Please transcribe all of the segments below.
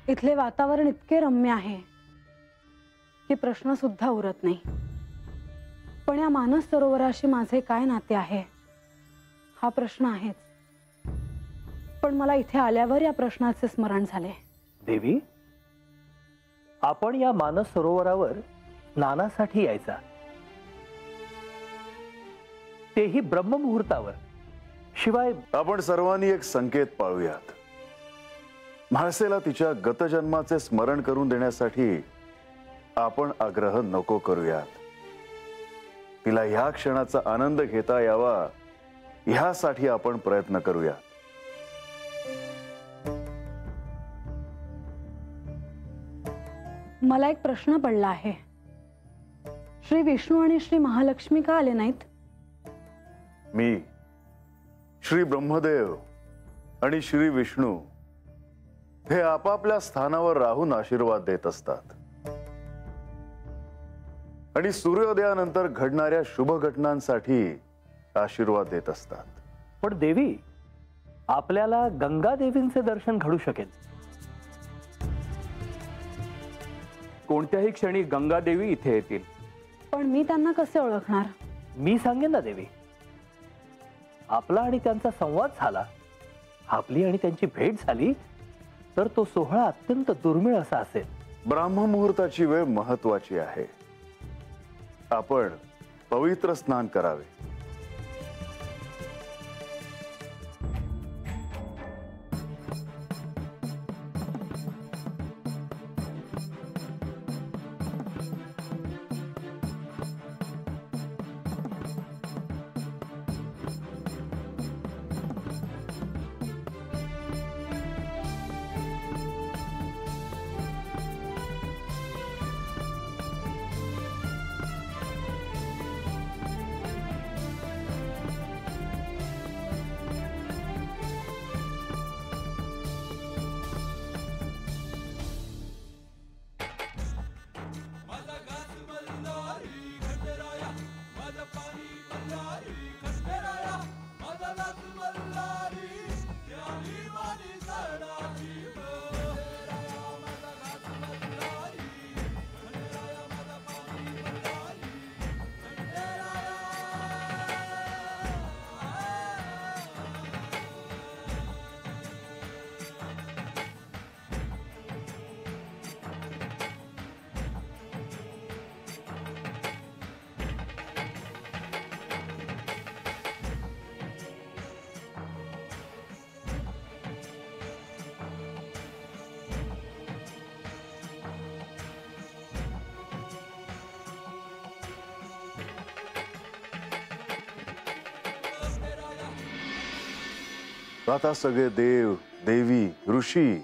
इथले वातावरण इतके रम्य आहे की प्रश्न सुद्धा उरत नाही। पण या मानस सरोवराशी माझे काय नाते आहे हा प्रश्न आहेच। पण मला इथे आल्यावर या प्रश्नाचे स्मरण झाले। देवी, आपण या मानस सरोवरावर स्नानासाठी यायचा, तेही ब्रह्ममुहूर्तावर। शिवाय आपण सर्वांनी एक संकेत पाळूयात। म्हाळसेला तिच्या गतजन्माचे स्मरण करून देण्यासाठी आपण आग्रह नको करूयात। तिला ह्या क्षणाचा आनंद घेता यावा ह्यासाठी आपण प्रयत्न करूयात। मला एक प्रश्न पडला आहे। श्री विष्णू आणि श्री महालक्ष्मी का आले नाहीत? मी, श्री ब्रह्मदेव आणि श्री विष्णू हे आपापल्या स्थानावर राहून आशीर्वाद देत असतात आणि सूर्योदयानंतर घडणाऱ्या शुभ घटनांसाठी आशीर्वाद देत असतात। पण देवी, आपल्याला गंगा देवींचे दर्शन घडू शकेल। कोणत्याही क्षणी गंगा देवी इथे येतील। पण मी त्यांना कसे ओळखणार? मी सांगेन ना देवी। आपला आणि त्यांचा संवाद झाला, आपली आणि त्यांची भेट झाली तर तो सोहळा अत्यंत दुर्मिळ असा असेल। ब्राह्ममुहूर्ताची वेळ महत्वाची आहे। आपण पवित्र स्नान करावे। आता सगळे देव, देवी, ऋषी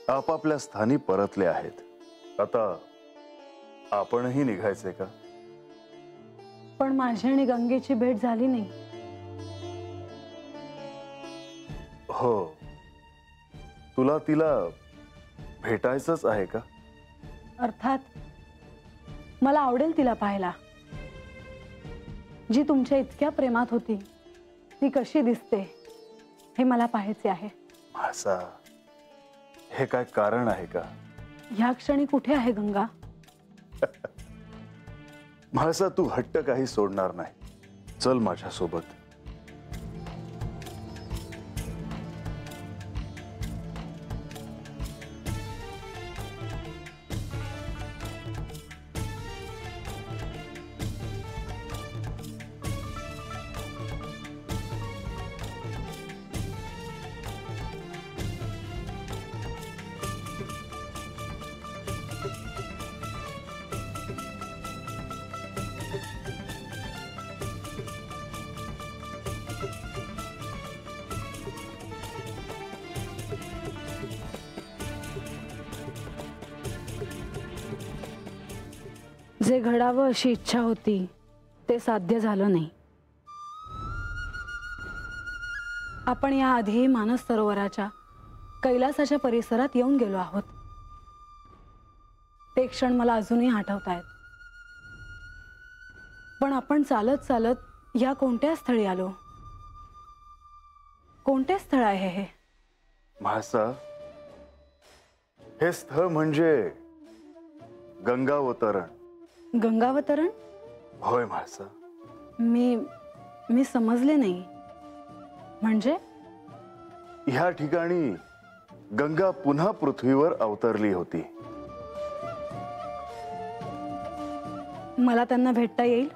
आपापल्या स्थानी परतले आहेत। आता आपणही निघायचे का? पण माझी आणि गंगेची भेट झाली नाही। हो, तुला तिला भेटायचंच आहे का? अर्थात मला आवडेल तिला पाहायला। जी तुमच्या इतक्या प्रेमात होती ती कशी दिसते हे मला पाहायचे आहे। असा हे काय कारण आहे का? ह्या क्षणी कुठे आहे गंगा? म्हाळसा, तू हट्ट काही सोडणार नाही। चल माझ्या सोबत। जे घडावं अशी इच्छा होती ते साध्य झालं नाही। आपण या आधी मानस सरोवराच्या कैलासाच्या परिसरात येऊन गेलो आहोत। ते क्षण मला अजूनही आठवतायत। पण आपण चालत चालत या कोणत्या स्थळी आलो? कोणते स्थळ आहे हे? म्हाळसा, हे स्थळ म्हणजे गंगावतरण. गंगावतरण? होय म्हाळसा. मी समजले नाही. म्हणजे? ह्या ठिकाणी गंगा पुन्हा पृथ्वीवर अवतरली होती. मला त्यांना भेटता येईल?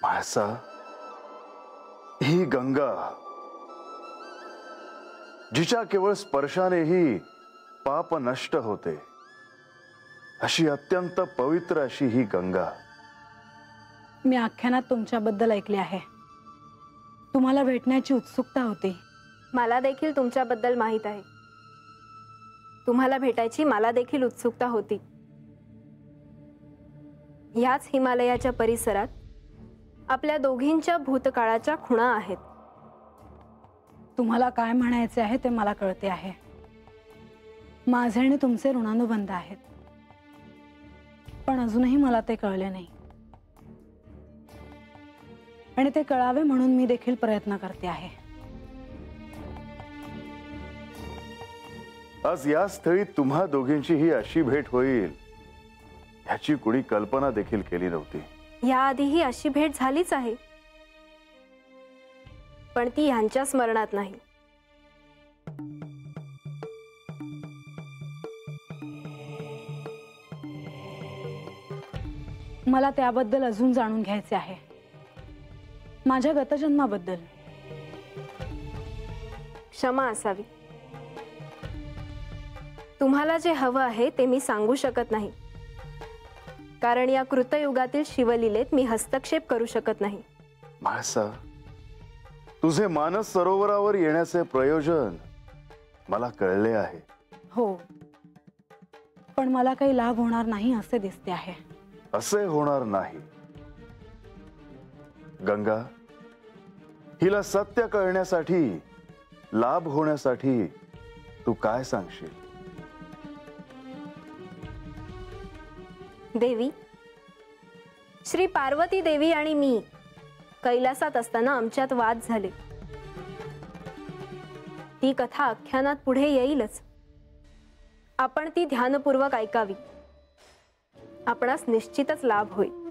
म्हाळसा, ही गंगा जिच्या केवळ स्पर्शानेही पाप नष्ट होते, अशी अत्यंत पवित्र अशी ही गंगा. मी आख्यानात तुमच्याबद्दल ऐकले आहे. तुम्हाला भेटण्याची उत्सुकता होती. मला देखील तुमच्याबद्दल माहित आहे. तुम्हाला भेटायची मला देखील उत्सुकता होती. ह्याच हिमालयाच्या परिसरात आपल्या दोघींच्या भूतकाळाच्या खुणा आहेत. तुम्हाला काय म्हणायचे आहे ते मला कळते आहे. माझे आणि तुमचे ऋणानुबंध आहेत, पण अजूनही मला ते कळले नाही. आणि ते कळावे म्हणून मी देखील प्रयत्न करते आहे. आज या स्थळी तुम्हा दोघींची ही अशी भेट होईल ह्याची कुणी कल्पना देखील केली नव्हती. याआधीही अशी भेट झालीच आहे, पण ती ह्यांच्या स्मरणात नाही. मला त्याबद्दल अजून जाणून घ्यायचे आहे, माझ्या गतजन्माबद्दल. क्षमा असावी. तुम्हाला जे हवं आहे ते मी सांगू शकत नाही, कारण या कृतयुगातील शिवलीलेत मी हस्तक्षेप करू शकत नाही. म्हाळसा, तुझे मानस सरोवरावर येण्याचे प्रयोजन मला कळले आहे. हो, पण मला काही लाभ होणार नाही असे दिसते आहे. असे होणार नाही. गंगा, हिला सत्य कळण्यासाठी, लाभ होण्यासाठी तू काय सांगशील? देवी, श्री पार्वती देवी आणि मी कैलासात असताना आमच्यात वाद झाले. ती कथा आख्यानात पुढे येईलच. आपण ती ध्यानपूर्वक ऐकावी. आपणास निश्चितच लाभ होईल.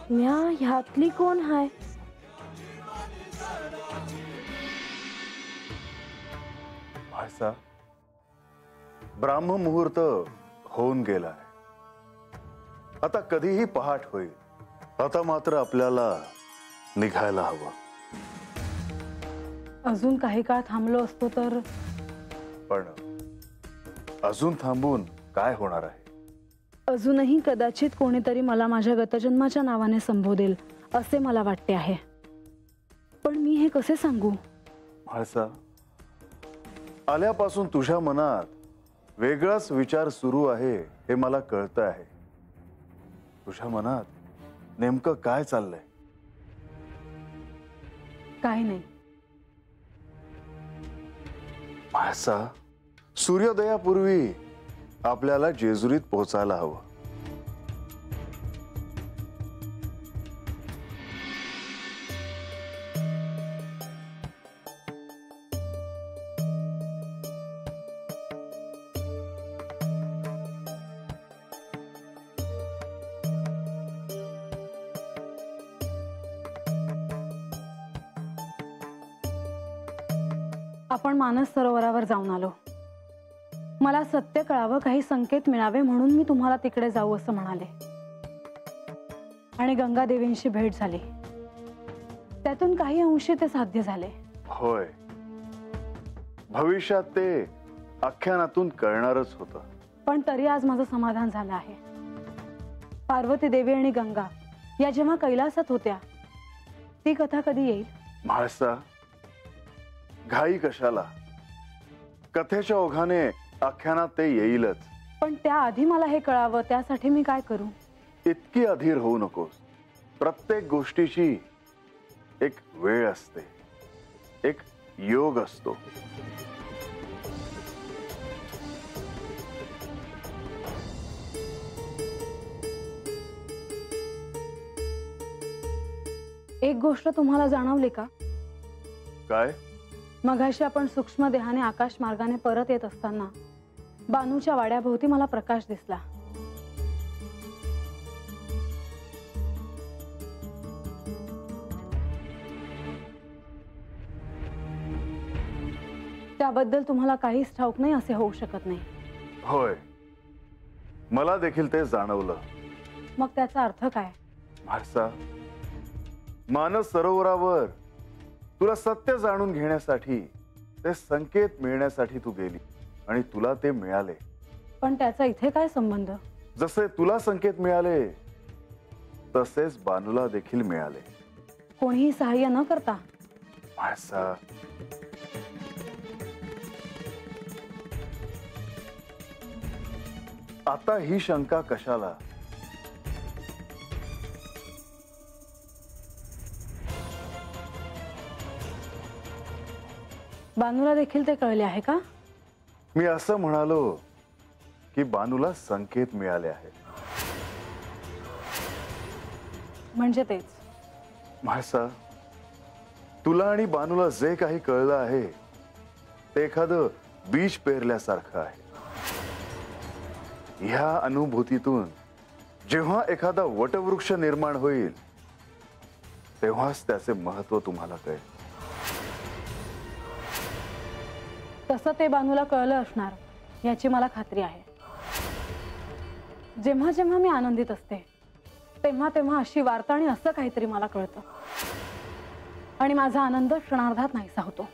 म्या ह्यातली कोण हाय? म्हाळसा, ब्राह्ममुहूर्त होऊन गेलाय. आता कधीही पहाट होईल. आता मात्र आपल्याला निघायला हवं. अजून काही काळ थांबलो असतो तर. पण अजून थांबून काय होणार आहे? अजूनही कदाचित कोणीतरी मला माझ्या गतजन्माच्या नावाने संबोधेल असे मला वाटते आहे. पण मी हे कसे सांगू? म्हाळसा, आल्यापासून तुझ्या मनात वेगळाच विचार सुरू आहे हे मला कळतं आहे. तुझ्या मनात नेमकं काय चाललंय? काही नाही. म्हाळसा, सूर्योदयापूर्वी आपल्याला जेजुरीत पोहोचायला हवं. आपण मानस सरोवरावर जाऊन आलो. मला सत्य कळावं, काही संकेत मिळावे म्हणून मी तुम्हाला तिकडे जाऊ असं म्हणाले. आणि गंगादेवींशी भेट झाली. त्यातून काही अंशी ते साध्य झाले. होय, भविष्यात ते आख्यानातून कळणारच होतं. पण तरी आज माझं समाधान झालं आहे. पार्वती देवी आणि गंगा या जेव्हा कैलासात होत्या, ती कथा कधी येईल? म्हाळसा, घाई कशाला? कथेच्या ओघाने आख्यानात ते येईलच. पण त्याआधी मला हे कळावं, त्यासाठी मी काय करू? इतकी अधीर होऊ नकोस. प्रत्येक गोष्टीची एक वेळ असते, एक योग असतो. एक गोष्ट तुम्हाला जाणवली का? काय? मघाशी आपण सूक्ष्म देहाने आकाश मार्गाने परत येत असताना बानूच्या वाड्याभोवती मला प्रकाश दिसला. त्याबद्दल तुम्हाला काहीच ठाऊक नाही असे होऊ शकत नाही. होय, मला देखील ते जाणवलं. मग त्याचा अर्थ काय? म्हाळसा, मानस सरोवरावर तुला सत्य जाणून घेण्यासाठी, ते संकेत मिळण्यासाठी तू गेली आणि तुला ते मिळाले. पण त्याचा इथे काय संबंध? जसे तुला संकेत मिळाले तसेच बानूला देखील मिळाले. कोणीही सहाय्य न करता? म्हाळसा, आता ही शंका कशाला? बानूला देखील ते कळले आहे का? मी असं म्हणालो की बानूला संकेत मिळाले आहेत. म्हणजे तेच. म्हाळसा, तुला आणि बानूला जे काही कळलं आहे ते एखादं बीज पेरल्यासारखं आहे. ह्या अनुभूतीतून जेव्हा एखादा वटवृक्ष निर्माण होईल तेव्हाच त्याचे महत्व तुम्हाला कळेल. तसं ते बानूला कळलं असणार याची मला खात्री आहे. जेव्हा जेव्हा मी आनंदित असते तेव्हा तेव्हा अशी वार्ता आणि असं काहीतरी मला कळतं आणि माझा आनंद क्षणार्धात नाहीसा होतो.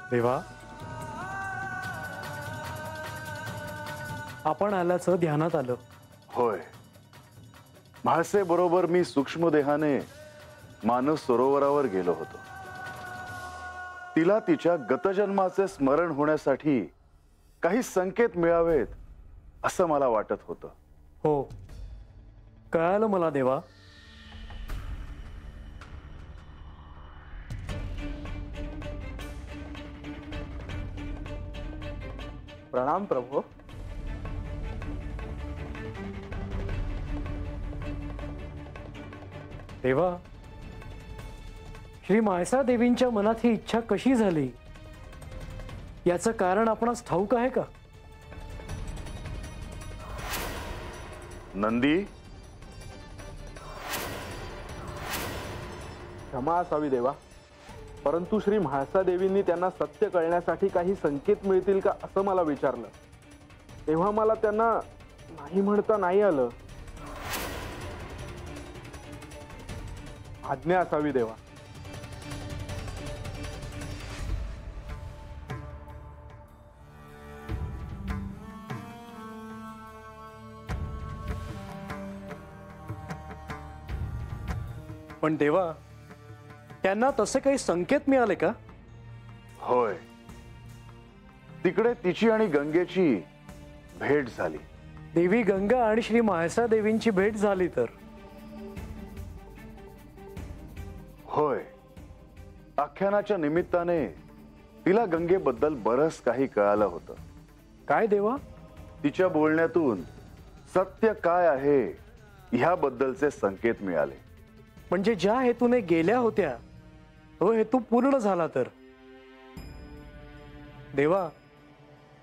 देवा, आपण आल्याचं ध्यानात आलं. होय, म्हाळसे बरोबर मी सूक्ष्म देहाने मानस सरोवरावर गेलो होतो. तिला तिच्या गतजन्माचे स्मरण होण्यासाठी काही संकेत मिळावेत असं मला वाटत होतं. हो, कळालं मला देवा. प्रणाम प्रभू. देवा, श्री म्हाळसा देवींच्या मनात ही इच्छा कशी झाली याचं कारण आपणास ठाऊक आहे का? नंदी, क्षमा असावी देवा, परंतु श्री म्हाळसा देवींनी त्यांना सत्य कळण्यासाठी काही संकेत मिळतील का असं मला विचारलं, तेव्हा मला त्यांना नाही म्हणता नाही आलं. आज्ञा असावी देवा. पण देवा, त्यांना तसे काही संकेत मिळाले का? होय, तिकडे तिची आणि गंगेची भेट झाली. देवी गंगा आणि श्री म्हाळसा देवींची भेट झाली तर? होय, आख्यानाच्या निमित्ताने तिला गंगेबद्दल बरंच काही कळालं होतं. काय देवा? तिच्या बोलण्यातून सत्य काय आहे ह्याबद्दलचे संकेत मिळाले. म्हणजे ज्या हेतूने गेल्या होत्या तो हेतू पूर्ण झाला तर? देवा,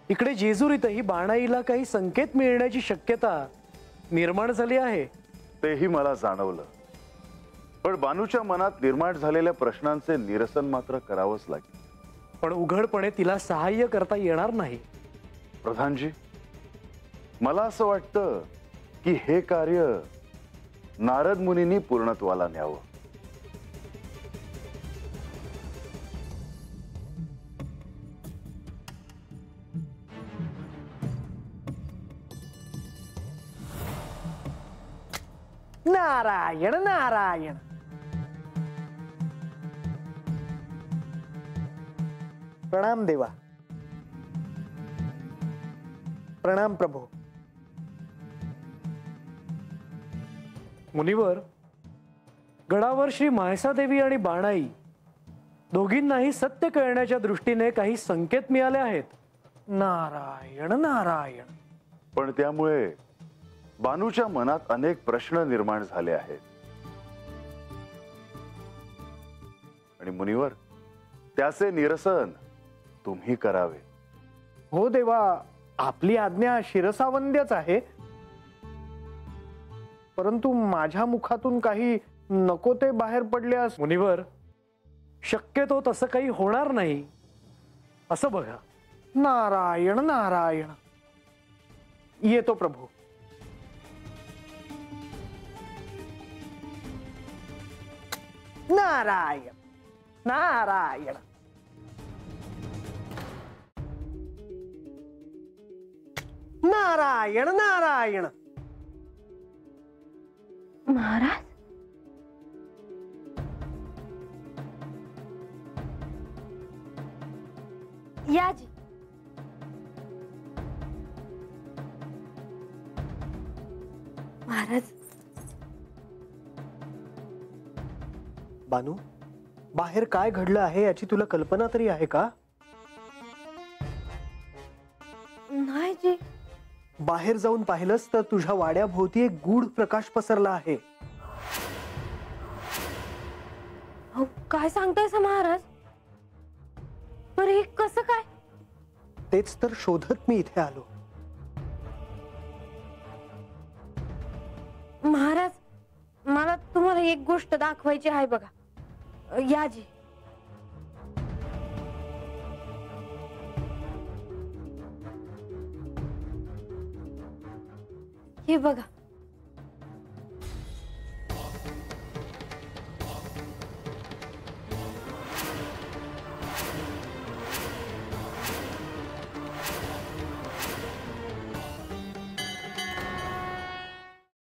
इकडे जेजुरीतही बाणाईला काही संकेत मिळण्याची शक्यता निर्माण झाली आहे. तेही मला जाणवलं, पण बानूच्या मनात निर्माण झालेल्या प्रश्नांचे निरसन मात्र करावंच लागेल. पण उघडपणे तिला सहाय्य करता येणार नाही. प्रधानजी, मला असं वाटतं की हे कार्य नारद मुनींनी पूर्णत्वाला न्यावं. नारायण नारायण. प्रणाम देवा. प्रणाम प्रभो. मुनिवर, गडावर श्री म्हाळसा देवी आणि बाणाई दोघींनाही सत्य कळण्याच्या दृष्टीने काही संकेत मिळाले आहेत. नारायण नारायण. पण त्यामुळे बानूच्या मनात अनेक प्रश्न निर्माण झाले आहेत. आणि मुनिवर, त्याचे निरसन तुम्ही करावे. हो देवा, आपली आज्ञा शिरसावंद्यच आहे, परंतु माझ्या मुखातून काही नको ते बाहेर पडल्यास. मुनिवर, शक्यतो तसं काही होणार नाही असं बघा. नारायण नारायण. येतो प्रभू. नारायण नारायण. नारायण नारायण. महाराज, या जी. महाराज, बानू, बाहेर काय घडलं आहे याची तुला कल्पना तरी आहे का? नाही जी. बाहेर जाऊन पाहिलंस तर तुझ्या वाड्याभोवती एक गूढ प्रकाश पसरला आहे. अहो, काय सांगतायस महाराज? पर हे कसं काय? तेच तर शोधत मी इथे आलो. महाराज, मला तुम्हाला एक गोष्ट दाखवायची आहे बघा. या जी. हे बघा,